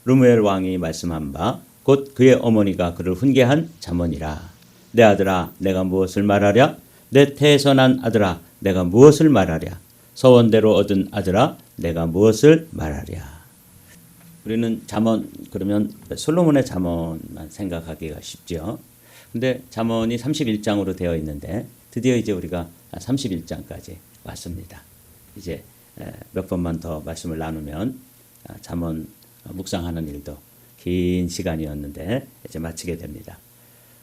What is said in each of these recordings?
르무엘 왕이 말씀한 바 곧 그의 어머니가 그를 훈계한 잠언이라. 내 아들아 내가 무엇을 말하랴? 내 태에서 난 아들아 내가 무엇을 말하랴? 서원대로 얻은 아들아 내가 무엇을 말하랴? 우리는 잠언 그러면 솔로몬의 잠언만 생각하기가 쉽죠. 근데 잠언이 31장으로 되어 있는데 드디어 이제 우리가 31장까지 왔습니다. 이제 몇 번만 더 말씀을 나누면 잠언 묵상하는 일도 긴 시간이었는데 이제 마치게 됩니다.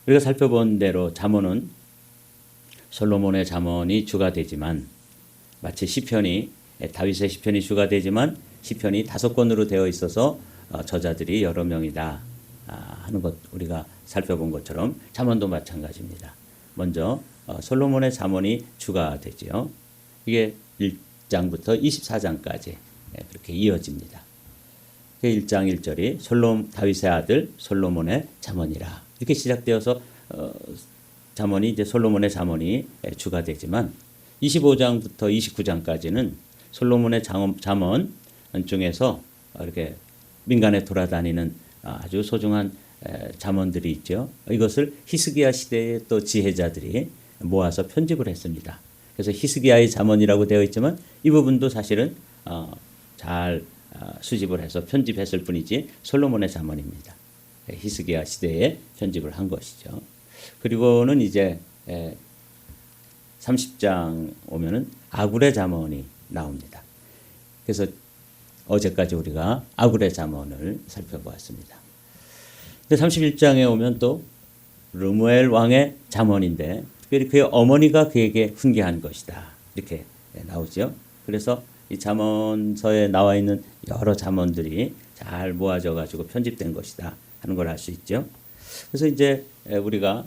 우리가 살펴본 대로 잠언은 솔로몬의 잠언이 주가 되지만 마치 시편이 다윗의 시편이 주가 되지만 시편이 5권으로 되어 있어서 저자들이 여러 명이다 하는 것 우리가 살펴본 것처럼 잠언도 마찬가지입니다. 먼저 솔로몬의 잠언이 주가 되지요. 이게 1장부터 24장까지 그렇게 이어집니다. 1장 1절이 다윗의 아들 솔로몬의 잠언이라 이렇게 시작되어서 잠언이 이제 솔로몬의 잠언이 주가 되지만 25장부터 29장까지는 솔로몬의 잠언 중에서 이렇게 민간에 돌아다니는 아주 소중한 잠언들이 있죠. 이것을 히스기야 시대의 또 지혜자들이 모아서 편집을 했습니다. 그래서 히스기야의 잠언이라고 되어 있지만 이 부분도 사실은 잘 수집을 해서 편집했을 뿐이지 솔로몬의 잠언입니다. 히스기야 시대에 편집을 한 것이죠. 그리고는 이제 30장 오면은 아굴의 잠언이 나옵니다. 그래서 어제까지 우리가 아굴의 잠언을 살펴보았습니다. 근데 31장에 오면 또 르무엘 왕의 잠언인데 특별히 그의 어머니가 그에게 훈계한 것이다. 이렇게 나오죠. 그래서 이 잠언서에 나와 있는 여러 잠언들이 잘 모아져 가지고 편집된 것이다 하는 걸 알 수 있죠. 그래서 이제 우리가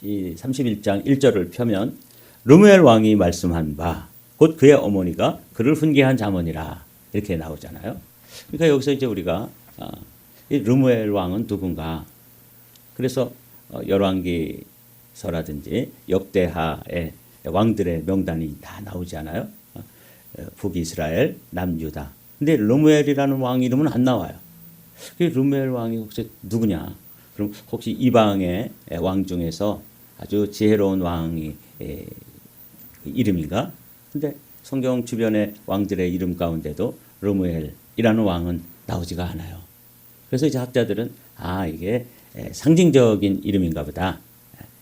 이 31장 1절을 펴면 르무엘 왕이 말씀한 바 곧 그의 어머니가 그를 훈계한 잠언이라 이렇게 나오잖아요. 그러니까 여기서 이제 우리가 이 르무엘 왕은 누군가? 그래서 열왕기서라든지 역대하의 왕들의 명단이 다 나오지 않아요? 북이스라엘, 남유다. 근데 르무엘이라는 왕 이름은 안 나와요. 르무엘 왕이 혹시 누구냐? 그럼 혹시 이방의 왕 중에서 아주 지혜로운 왕이 이름인가? 근데 성경 주변의 왕들의 이름 가운데도 르무엘이라는 왕은 나오지가 않아요. 그래서 이제 학자들은 이게 상징적인 이름인가 보다.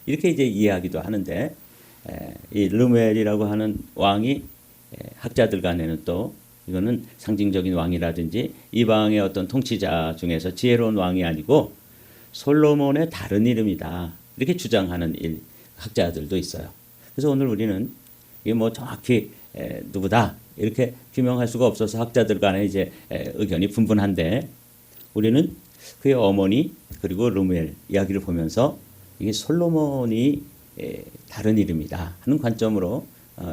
이렇게 이제 이해하기도 하는데 이 르무엘이라고 하는 왕이 학자들 간에는 또 이거는 상징적인 왕이라든지 이방의 어떤 통치자 중에서 지혜로운 왕이 아니고 솔로몬의 다른 이름이다. 이렇게 주장하는 학자들도 있어요. 그래서 오늘 우리는 이게 뭐 정확히 누구다 이렇게 규명할 수가 없어서 학자들 간에 이제 의견이 분분한데 우리는 그의 어머니 그리고 르무엘 이야기를 보면서 이게 솔로몬이 다른 이름이다 하는 관점으로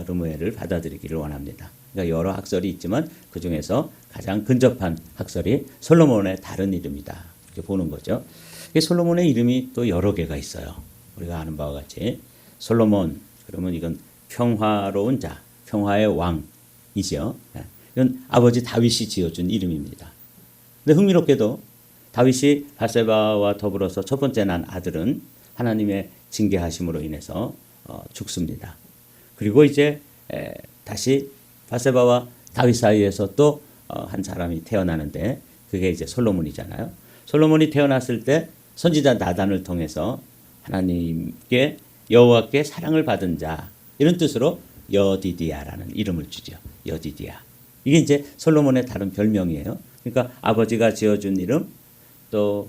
르무엘을 받아들이기를 원합니다. 그러니까 여러 학설이 있지만 그 중에서 가장 근접한 학설이 솔로몬의 다른 이름이다 이렇게 보는 거죠. 솔로몬의 이름이 또 여러 개가 있어요. 우리가 아는 바와 같이 솔로몬 그러면 이건 평화로운 자, 평화의 왕이죠. 이건 아버지 다윗이 지어준 이름입니다. 근데 흥미롭게도 다윗이 바세바와 더불어서 첫 번째 난 아들은 하나님의 징계하심으로 인해서 죽습니다. 그리고 이제 다시 바세바와 다윗 사이에서 또 한 사람이 태어나는데 그게 이제 솔로몬이잖아요. 솔로몬이 태어났을 때 선지자 나단을 통해서 하나님께 여호와께 사랑을 받은 자 이런 뜻으로 여디디아라는 이름을 주죠. 여디디아. 이게 이제 솔로몬의 다른 별명이에요. 그러니까 아버지가 지어준 이름 또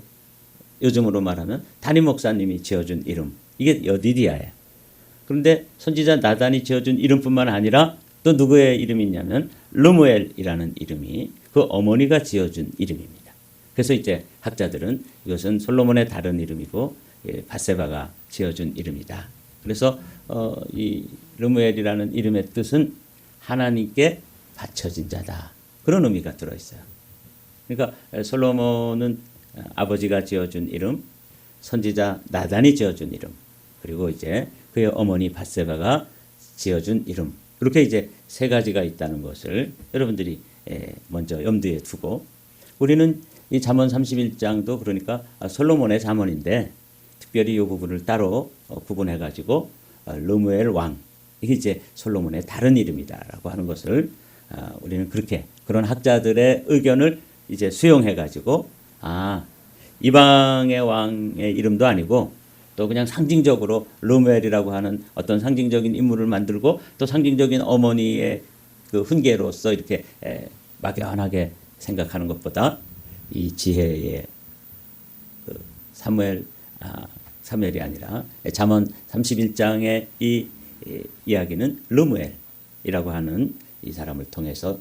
요즘으로 말하면 담임 목사님이 지어준 이름 이게 여디디아예요. 그런데 선지자 나단이 지어준 이름뿐만 아니라 또 누구의 이름이 있냐면 르무엘이라는 이름이 그 어머니가 지어준 이름입니다. 그래서 이제 학자들은 이것은 솔로몬의 다른 이름이고 바세바가 지어준 이름이다. 그래서 이 르무엘이라는 이름의 뜻은 하나님께 바쳐진 자다. 그런 의미가 들어있어요. 그러니까 솔로몬은 아버지가 지어준 이름, 선지자 나단이 지어준 이름, 그리고 이제 그의 어머니 바세바가 지어준 이름. 이렇게 이제 세 가지가 있다는 것을 여러분들이 먼저 염두에 두고 우리는 이 잠언 31장도 그러니까 솔로몬의 잠언인데 특별히 이 부분을 따로 구분해 가지고 르무엘 왕, 이게 이제 솔로몬의 다른 이름이다라고 하는 것을 우리는 그렇게 그런 학자들의 의견을 이제 수용해 가지고 이방의 왕의 이름도 아니고 또 그냥 상징적으로 르무엘이라고 하는 어떤 상징적인 인물을 만들고 또 상징적인 어머니의 그 훈계로서 이렇게 막연하게 생각하는 것보다 이 지혜의 그 사무엘이 아니라 잠언 31장의 이 이야기는 르무엘이라고 하는 이 사람을 통해서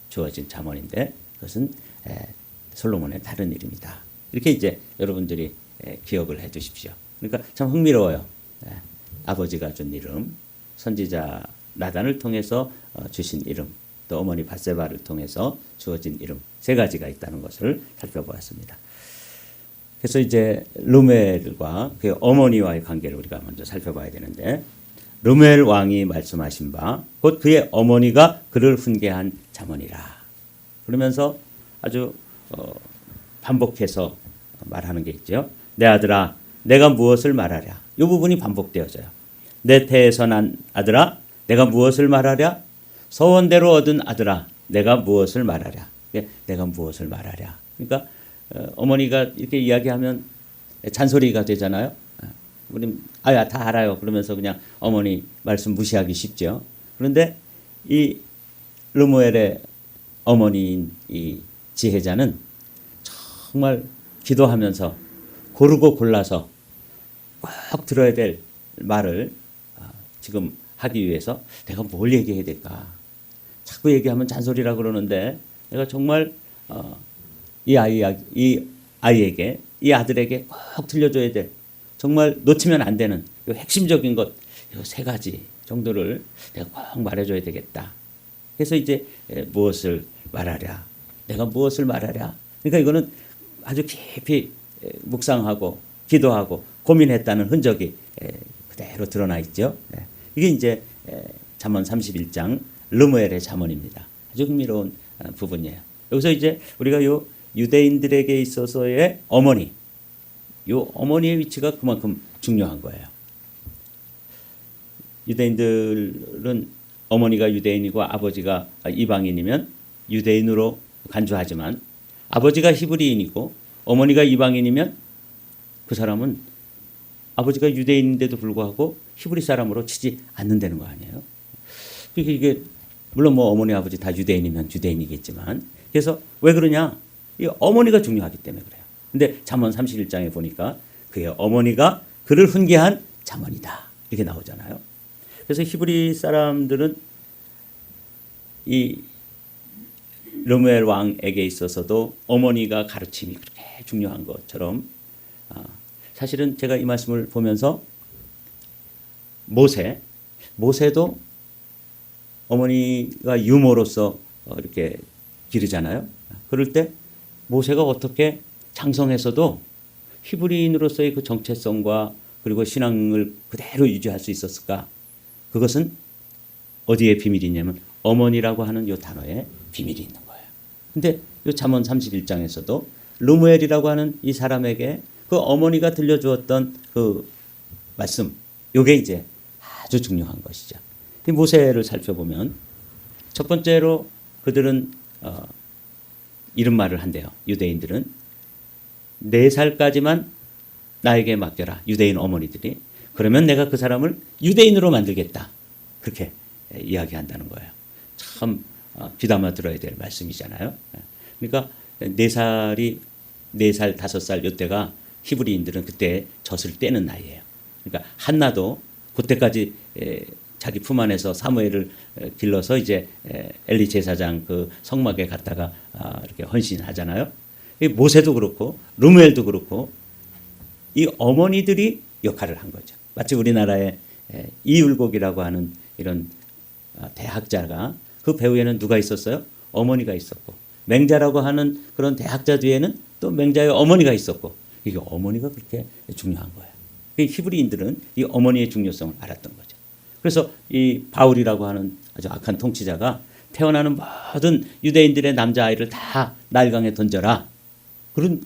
주어진 잠언인데 그것은 솔로몬의 다른 이름이다. 이렇게 이제 여러분들이 기억을 해 두십시오. 그러니까 참 흥미로워요. 아버지가 준 이름, 선지자 나단을 통해서 주신 이름, 또 어머니 밧세바를 통해서 주어진 이름 세 가지가 있다는 것을 살펴보았습니다. 그래서 이제 르무엘과 그의 어머니와의 관계를 우리가 먼저 살펴봐야 되는데 르무엘 왕이 말씀하신 바 곧 그의 어머니가 그를 훈계한 잠언이라. 그러면서 아주 반복해서 말하는 게 있죠. 내 아들아 내가 무엇을 말하랴. 이 부분이 반복되어져요. 내 태에서 난 아들아 내가 무엇을 말하랴. 서원대로 얻은 아들아 내가 무엇을 말하랴. 내가 무엇을 말하랴. 그러니까 어머니가 이렇게 이야기하면 잔소리가 되잖아요. 우리 다 알아요. 그러면서 그냥 어머니 말씀 무시하기 쉽죠. 그런데 이 르무엘의 어머니인 이 지혜자는 정말 기도하면서 고르고 골라서 꼭 들어야 될 말을 지금 하기 위해서 내가 뭘 얘기해야 될까. 자꾸 얘기하면 잔소리라 그러는데 내가 정말 이 아이에게 이 아들에게 꼭 들려줘야 될 정말 놓치면 안 되는 이 핵심적인 것 이 세 가지 정도를 내가 꼭 말해줘야 되겠다. 그래서 이제 무엇을 말하랴. 내가 무엇을 말하랴. 그러니까 이거는 아주 깊이 묵상하고 기도하고 고민했다는 흔적이 그대로 드러나 있죠. 이게 이제 잠언 31장 르무엘의 잠언입니다. 아주 흥미로운 부분이에요. 여기서 이제 우리가 요 유대인들에게 있어서의 어머니, 요 어머니의 위치가 그만큼 중요한 거예요. 유대인들은 어머니가 유대인이고 아버지가 이방인이면 유대인으로 간주하지만 아버지가 히브리인이고 어머니가 이방인이면 그 사람은 아버지가 유대인인데도 불구하고 히브리 사람으로 치지 않는다는 거 아니에요. 이게 물론 뭐 어머니 아버지 다 유대인이면 유대인이겠지만 그래서 왜 그러냐? 이 어머니가 중요하기 때문에 그래요. 근데 잠언 31장에 보니까 그의 어머니가 그를 훈계한 잠언이다. 이렇게 나오잖아요. 그래서 히브리 사람들은 이 르무엘 왕에게 있어서도 어머니가 가르침이 그렇게 중요한 것처럼 사실은 제가 이 말씀을 보면서 모세도 어머니가 유모로서 이렇게 기르잖아요. 그럴 때 모세가 어떻게 장성해서도 히브리인으로서의 그 정체성과 그리고 신앙을 그대로 유지할 수 있었을까? 그것은 어디에 비밀이 있냐면 어머니라고 하는 이 단어에 비밀이 있는 거예요. 근데 이 잠언 31장에서도 르무엘이라고 하는 이 사람에게 그 어머니가 들려주었던 그 말씀, 이게 이제 아주 중요한 것이죠. 이 모세를 살펴보면 첫 번째로 그들은 이런 말을 한대요. 유대인들은 4살까지만 나에게 맡겨라. 유대인 어머니들이. 그러면 내가 그 사람을 유대인으로 만들겠다. 그렇게 이야기한다는 거예요. 참 귀담아 들어야 될 말씀이잖아요. 그러니까 4살, 5살 이때가 히브리인들은 그때 젖을 떼는 나이예요. 그러니까 한나도 그때까지 자기 품 안에서 사무엘을 길러서 이제 엘리 제사장 그 성막에 갔다가 이렇게 헌신하잖아요. 모세도 그렇고 르무엘도 그렇고 이 어머니들이 역할을 한 거죠. 마치 우리나라의 이율곡이라고 하는 이런 대학자가 그 배후에는 누가 있었어요? 어머니가 있었고 맹자라고 하는 그런 대학자 뒤에는 또 맹자의 어머니가 있었고 이게 어머니가 그렇게 중요한 거예요. 히브리인들은 이 어머니의 중요성을 알았던 거죠. 그래서 이 바울이라고 하는 아주 악한 통치자가 태어나는 모든 유대인들의 남자아이를 다 나일강에 던져라. 그런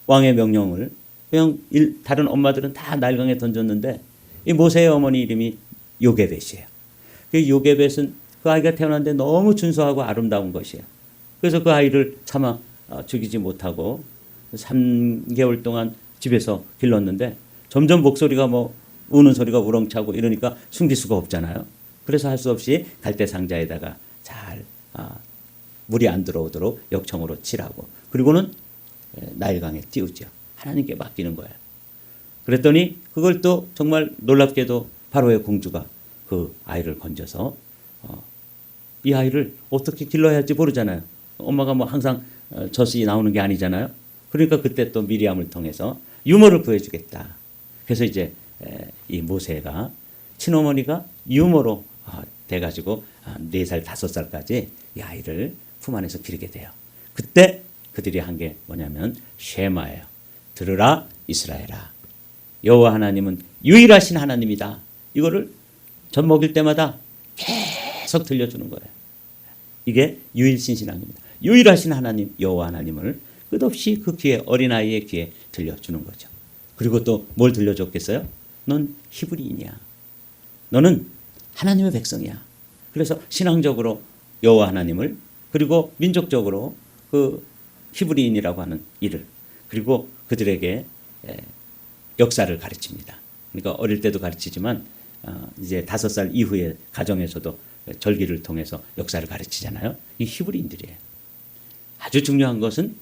왕의 명령을 그냥 다른 엄마들은 다 나일강에 던졌는데 이 모세의 어머니 이름이 요게벳이에요. 그 요게벳은 그 아이가 태어났는데 너무 준수하고 아름다운 것이에요. 그래서 그 아이를 차마 죽이지 못하고 3개월 동안 집에서 길렀는데 점점 목소리가 뭐 우는 소리가 우렁차고 이러니까 숨길 수가 없잖아요. 그래서 할 수 없이 갈대 상자에다가 잘 물이 안 들어오도록 역청으로 칠하고 그리고는 나일강에 띄우죠. 하나님께 맡기는 거예요. 그랬더니 그걸 또 정말 놀랍게도 바로의 공주가 그 아이를 건져서 이 아이를 어떻게 길러야 할지 모르잖아요. 엄마가 뭐 항상 젖이 나오는 게 아니잖아요. 그러니까 그때 또 미리암을 통해서 유모를 구해주겠다. 그래서 이제 이 모세가 친어머니가 유모로 돼가지고 4살, 5살까지 이 아이를 품 안에서 기르게 돼요. 그때 그들이 한 게 뭐냐면 쉐마예요. 들으라 이스라엘아. 여호와 하나님은 유일하신 하나님이다. 이거를 젖 먹일 때마다 계속 들려주는 거예요. 이게 유일신신앙입니다. 유일하신 하나님 여호와 하나님을 끝없이 그 귀에 어린아이의 귀에 들려주는 거죠. 그리고 또 뭘 들려줬겠어요? 넌 히브리인이야. 너는 하나님의 백성이야. 그래서 신앙적으로 여호와 하나님을 그리고 민족적으로 그 히브리인이라고 하는 이를 그리고 그들에게 역사를 가르칩니다. 그러니까 어릴 때도 가르치지만 이제 5살 이후에 가정에서도 절기를 통해서 역사를 가르치잖아요. 이 히브리인들이에요. 아주 중요한 것은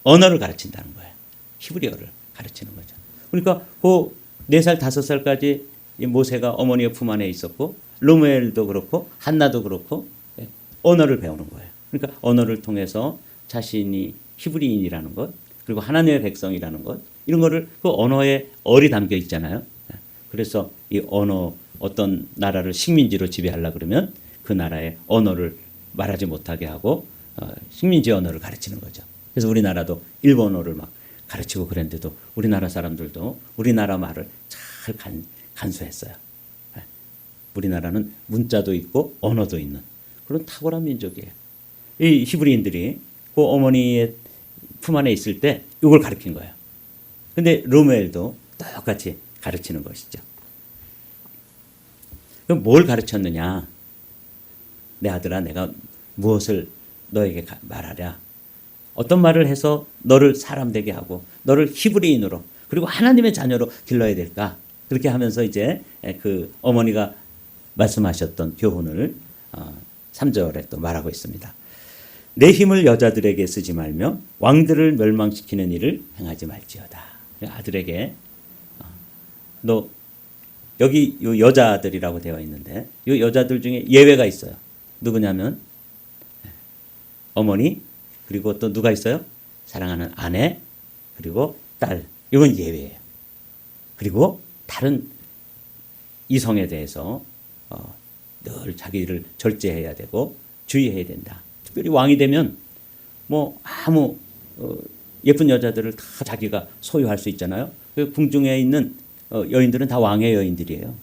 언어를 가르친다는 거예요. 히브리어를 가르치는 거죠. 그러니까 그 4살, 5살까지 이 모세가 어머니의 품 안에 있었고 르무엘도 그렇고 한나도 그렇고 언어를 배우는 거예요. 그러니까 언어를 통해서 자신이 히브리인이라는 것 그리고 하나님의 백성이라는 것 이런 거를 그 언어에 얼이 담겨 있잖아요. 그래서 이 언어 어떤 나라를 식민지로 지배하려고 그러면 그 나라의 언어를 말하지 못하게 하고 식민지 언어를 가르치는 거죠. 그래서 우리나라도 일본어를 막 가르치고 그랬는데도 우리나라 사람들도 우리나라 말을 잘 간수했어요. 우리나라는 문자도 있고 언어도 있는 그런 탁월한 민족이에요. 이 히브리인들이 그 어머니의 품 안에 있을 때 이걸 가르친 거예요. 근데 르무엘도 똑같이 가르치는 것이죠. 그럼 뭘 가르쳤느냐? 내 아들아, 내가 무엇을 너에게 말하랴? 어떤 말을 해서 너를 사람 되게 하고 너를 히브리인으로 그리고 하나님의 자녀로 길러야 될까? 그렇게 하면서 이제 그 어머니가 말씀하셨던 교훈을 3절에 또 말하고 있습니다. 내 힘을 여자들에게 쓰지 말며 왕들을 멸망시키는 일을 행하지 말지어다. 아들에게 너 여기 요 여자들이라고 되어 있는데 이 여자들 중에 예외가 있어요. 누구냐면 어머니 그리고 또 누가 있어요? 사랑하는 아내 그리고 딸. 이건 예외예요. 그리고 다른 이성에 대해서 늘 자기를 절제해야 되고 주의해야 된다. 특별히 왕이 되면 뭐 아무 예쁜 여자들을 다 자기가 소유할 수 있잖아요. 궁중에 있는 여인들은 다 왕의 여인들이에요.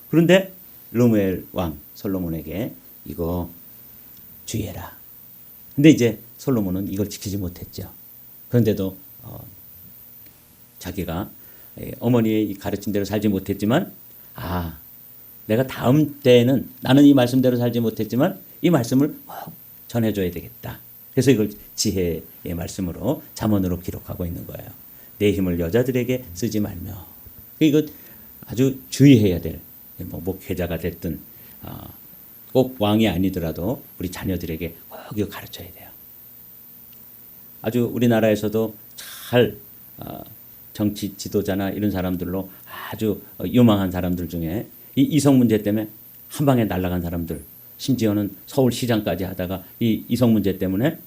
그런데 르무엘 왕 솔로몬에게 이거 주의해라. 근데 이제 솔로몬은 이걸 지키지 못했죠. 그런데도 자기가 어머니의 가르친 대로 살지 못했지만 내가 다음 때에는 나는 이 말씀대로 살지 못했지만 이 말씀을 꼭 전해줘야 되겠다. 그래서 이걸 지혜의 말씀으로 잠언으로 기록하고 있는 거예요. 내 힘을 여자들에게 쓰지 말며. 이거 아주 주의해야 될 목회자가 됐든 꼭 왕이 아니더라도 우리 자녀들에게 꼭 이거 가르쳐야 돼요. 아주 우리나라에서도 잘 정치 지도자나 이런 사람들로 아주 유망한 사람들 중에 이 이성 문제 때문에 한 방에 날아간 사람들 심지어는 서울시장까지 하다가 이 이성 문제 때문에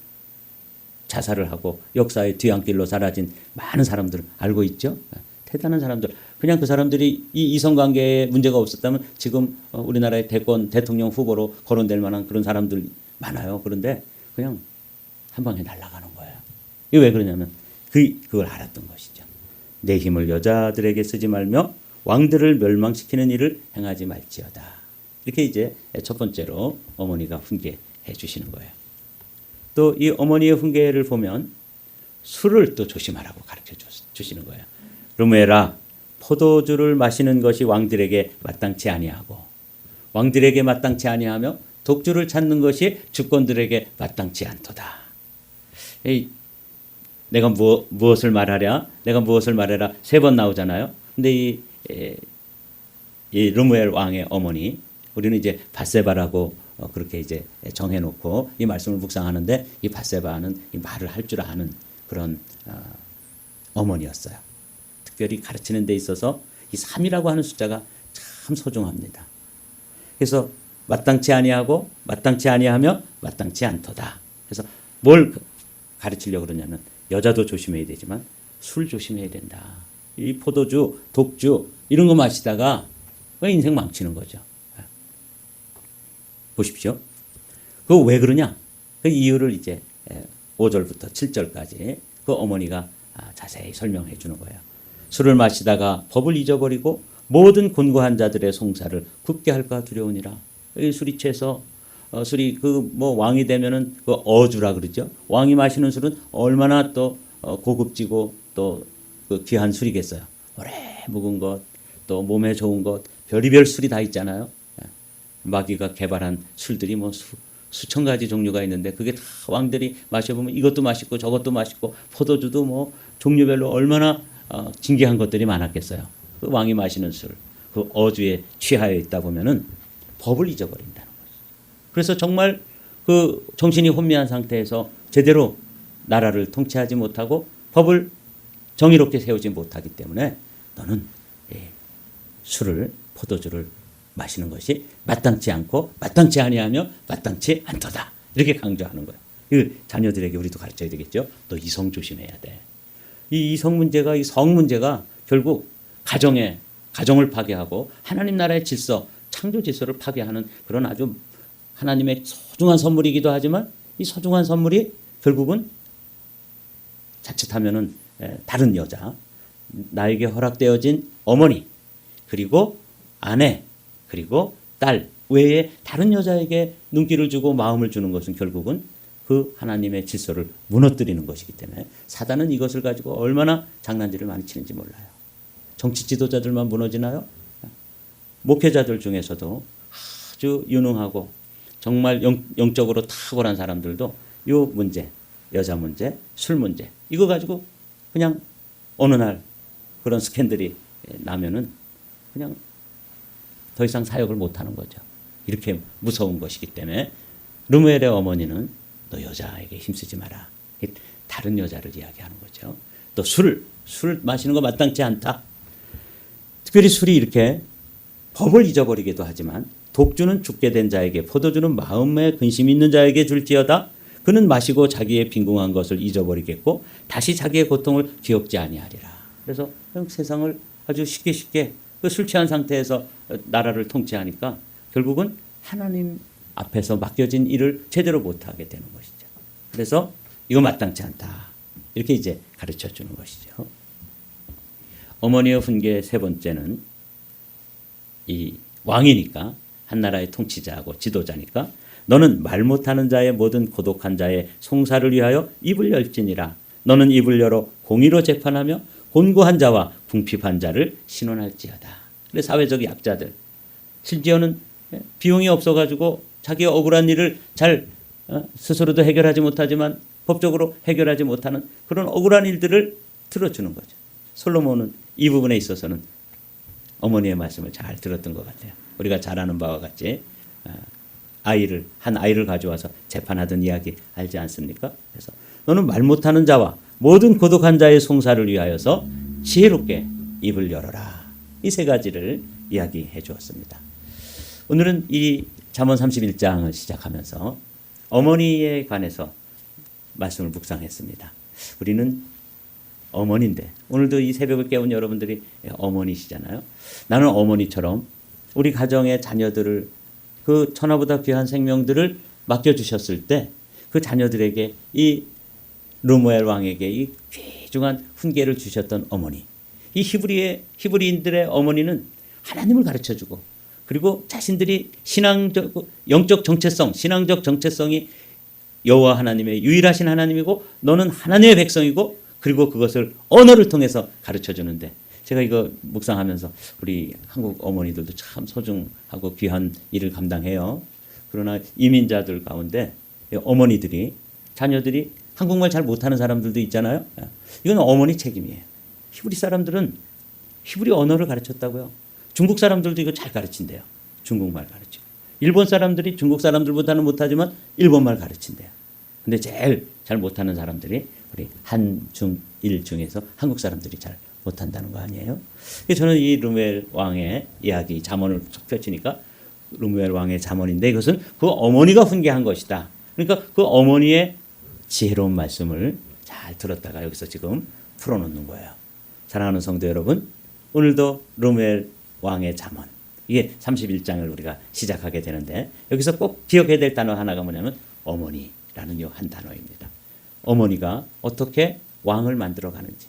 자살을 하고 역사의 뒤안길로 사라진 많은 사람들 알고 있죠? 대단한 사람들. 그냥 그 사람들이 이 이성관계에 문제가 없었다면 지금 우리나라의 대통령 후보로 거론될 만한 그런 사람들 많아요. 그런데 그냥 한 방에 날아가는 거예요. 이게 왜 그러냐면 그걸 알았던 것이죠. 내 힘을 여자들에게 쓰지 말며 왕들을 멸망시키는 일을 행하지 말지어다. 이렇게 이제 첫 번째로 어머니가 훈계해 주시는 거예요. 또 이 어머니의 훈계를 보면 술을 또 조심하라고 가르쳐 주시는 거예요. 르무엘아, 포도주를 마시는 것이 왕들에게 마땅치 아니하고 왕들에게 마땅치 아니하며 독주를 찾는 것이 주권들에게 마땅치 않도다. 내가 무엇을 말하랴? 내가 무엇을 말해라? 3번 나오잖아요. 근데 이 르무엘 왕의 어머니, 우리는 이제 밧세바라고 그렇게 이제 정해놓고 이 말씀을 묵상하는데, 이 밧세바는 이 말을 할 줄 아는 그런 어머니였어요. 특별히 가르치는 데 있어서 이 3이라고 하는 숫자가 참 소중합니다. 그래서 마땅치 아니하고 마땅치 아니하며 마땅치 않도다. 그래서 뭘 가르치려고 그러냐면, 여자도 조심해야 되지만 술 조심해야 된다. 이 포도주, 독주 이런 거 마시다가 인생 망치는 거죠. 보십시오. 그거 왜 그러냐? 그 이유를 이제 5절부터 7절까지 그 어머니가 자세히 설명해 주는 거예요. 술을 마시다가 법을 잊어버리고 모든 곤고한 자들의 송사를 굽게 할까 두려우니라. 술이 취해서 술이 왕이 되면은 그 어주라 그러죠. 왕이 마시는 술은 얼마나 또 고급지고 또 그 귀한 술이겠어요. 오래 묵은 것, 또 몸에 좋은 것, 별의별 술이 다 있잖아요. 마귀가 개발한 술들이 수천 가지 종류가 있는데, 그게 다 왕들이 마셔보면 이것도 맛있고 저것도 맛있고, 포도주도 종류별로 얼마나 진귀한 것들이 많았겠어요. 그 왕이 마시는 술, 그 어주에 취하여 있다 보면은 법을 잊어버린다는 거죠. 그래서 정말 그 정신이 혼미한 상태에서 제대로 나라를 통치하지 못하고 법을 정의롭게 세우지 못하기 때문에 너는 술을, 포도주를 마시는 것이 마땅치 않고 마땅치 아니하며 마땅치 않도다. 이렇게 강조하는 거예요. 그 자녀들에게 우리도 가르쳐야 되겠죠. 너 이성 조심해야 돼. 이 이성 문제가, 이 성 문제가 결국 가정을 파괴하고 하나님 나라의 질서, 창조 질서를 파괴하는 그런 아주 하나님의 소중한 선물이기도 하지만, 이 소중한 선물이 결국은 자칫하면은 다른 여자, 나에게 허락되어진 어머니, 그리고 아내, 그리고 딸 외에 다른 여자에게 눈길을 주고 마음을 주는 것은 결국은 그 하나님의 질서를 무너뜨리는 것이기 때문에, 사단은 이것을 가지고 얼마나 장난질을 많이 치는지 몰라요. 정치 지도자들만 무너지나요? 목회자들 중에서도 아주 유능하고 정말 영적으로 탁월한 사람들도 이 문제, 여자 문제, 술 문제, 이거 가지고 그냥 어느 날 그런 스캔들이 나면은 그냥 더 이상 사역을 못하는 거죠. 이렇게 무서운 것이기 때문에 르무엘의 어머니는 너 여자에게 힘쓰지 마라. 다른 여자를 이야기하는 거죠. 또 술 마시는 거 마땅치 않다. 특별히 술이 이렇게 법을 잊어버리기도 하지만, 독주는 죽게 된 자에게, 포도주는 마음에 근심 있는 자에게 줄지어다. 그는 마시고 자기의 빈궁한 것을 잊어버리겠고 다시 자기의 고통을 기억지 아니하리라. 그래서 세상을 아주 쉽게 그 술 취한 상태에서 나라를 통치하니까 결국은 하나님 앞에서 맡겨진 일을 제대로 못하게 되는 것이죠. 그래서 이거 마땅치 않다. 이렇게 이제 가르쳐 주는 것이죠. 어머니의 훈계 3번째는 이 왕이니까, 한 나라의 통치자하고 지도자니까, 너는 말 못하는 자의 모든 고독한 자의 송사를 위하여 입을 열지니라. 너는 입을 열어 공의로 재판하며 곤고한 자와 궁핍한 자를 신원할지어다. 그래서 사회적 약자들, 심지어는 비용이 없어가지고 자기 억울한 일을 잘 스스로도 해결하지 못하지만 법적으로 해결하지 못하는 그런 억울한 일들을 들어주는 거죠. 솔로몬은 이 부분에 있어서는 어머니의 말씀을 잘 들었던 것 같아요. 우리가 잘 아는 바와 같이 한 아이를 가져와서 재판하던 이야기 알지 않습니까? 그래서 너는 말 못하는 자와 모든 고독한 자의 송사를 위하여서 지혜롭게 입을 열어라. 이 3가지를 이야기해 주었습니다. 오늘은 이 잠언 31장을 시작하면서 어머니에 관해서 말씀을 묵상했습니다. 우리는 어머니인데, 오늘도 이 새벽을 깨운 여러분들이 어머니시잖아요. 나는 어머니처럼 우리 가정의 자녀들을, 그 천하보다 귀한 생명들을 맡겨주셨을 때 그 자녀들에게 이 르무엘 왕에게 이 귀중한 훈계를 주셨던 어머니, 이 히브리인들의 어머니는 하나님을 가르쳐주고, 그리고 자신들이 영적 정체성, 신앙적 정체성이 여호와 하나님의 유일하신 하나님이고 너는 하나님의 백성이고 그리고 그것을 언어를 통해서 가르쳐 주는데 제가 이거 묵상하면서 우리 한국 어머니들도 참 소중하고 귀한 일을 감당해요. 그러나 이민자들 가운데 어머니들이 자녀들이 한국말 잘 못하는 사람들도 있잖아요. 이건 어머니 책임이에요. 히브리 사람들은 히브리 언어를 가르쳤다고요. 중국 사람들도 이거 잘 가르친대요. 중국말 가르치고. 일본 사람들이 중국 사람들보다는 못하지만 일본말 가르친대요. 근데 제일 잘 못하는 사람들이 우리 한, 중, 일 중에서 한국 사람들이 잘 못한다는 거 아니에요? 저는 이 르무엘 왕의 이야기 잠언을 펼치니까 르무엘 왕의 잠언인데 이것은 그 어머니가 훈계한 것이다. 그러니까 그 어머니의 지혜로운 말씀을 잘 들었다가 여기서 지금 풀어놓는 거예요. 사랑하는 성도 여러분, 오늘도 르무엘 왕의 잠언 이게 31장을 우리가 시작하게 되는데 여기서 꼭 기억해야 될 단어 하나가 뭐냐면 어머니라는 요 한 단어입니다. 어머니가 어떻게 왕을 만들어 가는지,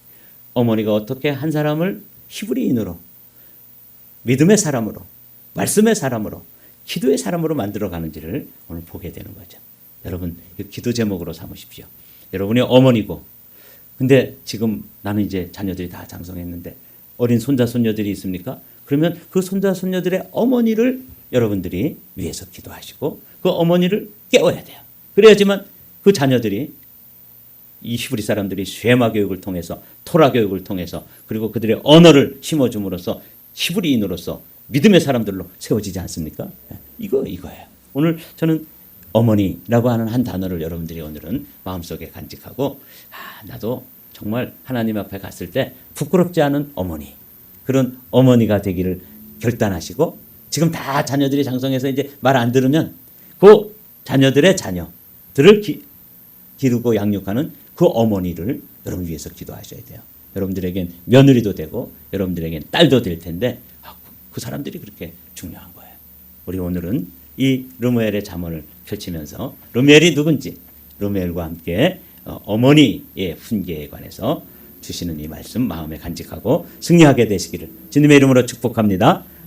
어머니가 어떻게 한 사람을 히브리인으로, 믿음의 사람으로, 말씀의 사람으로, 기도의 사람으로 만들어 가는지를 오늘 보게 되는 거죠. 여러분, 기도 제목으로 삼으십시오. 여러분이 어머니고, 근데 지금 나는 이제 자녀들이 다 장성했는데 어린 손자 손녀들이 있습니까? 그러면 그 손자 손녀들의 어머니를 여러분들이 위해서 기도하시고 그 어머니를 깨워야 돼요. 그래야지만 그 자녀들이 이 히브리 사람들이 쉐마 교육을 통해서 토라 교육을 통해서 그리고 그들의 언어를 심어줌으로써 히브리인으로서 믿음의 사람들로 세워지지 않습니까? 이거예요. 오늘 저는 어머니라고 하는 한 단어를 여러분들이 오늘은 마음속에 간직하고 나도 정말 하나님 앞에 갔을 때 부끄럽지 않은 어머니, 그런 어머니가 되기를 결단하시고 지금 다 자녀들이 장성해서 이제 말 안 들으면 그 자녀들의 자녀들을 기르고 양육하는 그 어머니를 여러분 위해서 기도하셔야 돼요. 여러분들에겐 며느리도 되고 여러분들에겐 딸도 될 텐데 그 사람들이 그렇게 중요한 거예요. 우리 오늘은 이 르무엘의 잠언을 펼치면서 르무엘이 누군지, 르무엘과 함께 어머니의 훈계에 관해서 주시는 이 말씀 마음에 간직하고 승리하게 되시기를 주님의 이름으로 축복합니다.